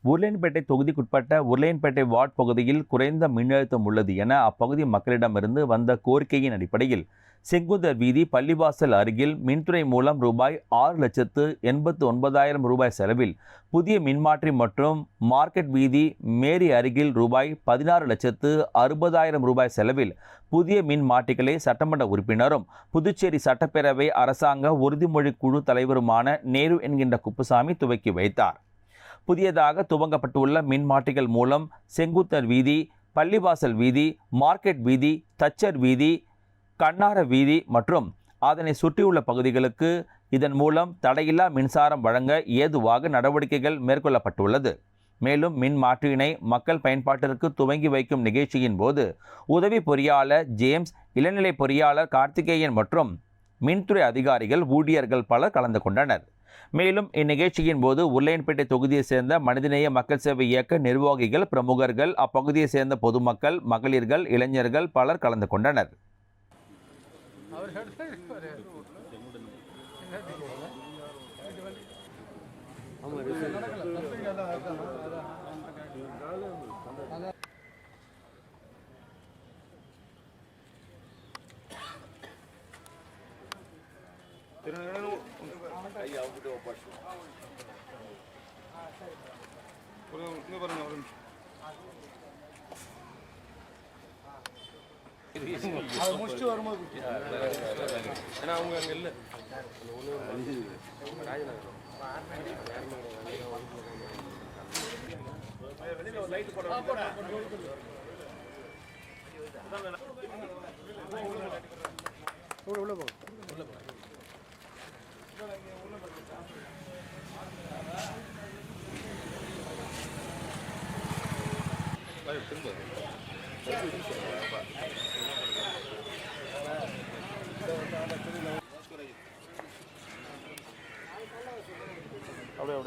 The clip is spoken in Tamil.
உருளையன்பேட்டை தொகுதிக்குட்பட்ட உருளையன்பேட்டை வார்டு பகுதியில் குறைந்த மின்னழுத்தம் உள்ளது என அப்பகுதி மக்களிடமிருந்து வந்த கோரிக்கையின் அடிப்படையில் செங்குந்தர் வீதி பள்ளிவாசல் அருகில் மின்துறை மூலம் ரூபாய் 6,89,000 செலவில் புதிய மின்மாற்றி மற்றும் மார்க்கெட் வீதி மேரி அருகில் ரூபாய் 16,60,000 செலவில் புதிய மின் மாற்றிகளை சட்டமன்ற உறுப்பினரும் புதுச்சேரி சட்டப்பேரவை அரசாங்க உறுதிமொழி குழு தலைவருமான நேரு என்கின்ற குப்புசாமி துவக்கி வைத்தார். புதியதாக துவங்கப்பட்டுள்ள மின் மாற்றிகள் மூலம் செங்குந்தர் வீதி, பள்ளிவாசல் வீதி, மார்க்கெட் வீதி, தச்சர் வீதி, கண்ணார வீதி மற்றும் அதனை சுற்றியுள்ள பகுதிகளுக்கு இதன் மூலம் தடையில்லா மின்சாரம் வழங்க ஏதுவாக நடவடிக்கைகள் மேற்கொள்ளப்பட்டுள்ளது. மேலும் மின் மாற்றியினை மக்கள் பயன்பாட்டிற்கு துவங்கி வைக்கும் நிகழ்ச்சியின் போது உதவி பொறியாளர் ஜேம்ஸ், இளநிலை பொறியாளர் கார்த்திகேயன் மற்றும் மின்துறை அதிகாரிகள், ஊழியர்கள் பலர் கலந்து கொண்டனர். மேலும் இந்நிகழ்ச்சியின் போது உருளையன்பேட்டை தொகுதியை சேர்ந்த மனிதநேய மக்கள் சேவை இயக்க நிர்வாகிகள், பிரமுகர்கள், அப்பகுதியை சேர்ந்த பொதுமக்கள், மகளிர்கள், இளைஞர்கள் பலர் கலந்து கொண்டனர். முடிச்சுட்டு வரும்போது ஏன்னா அவங்க அங்கே இல்லை உள்ள போ அப்படியே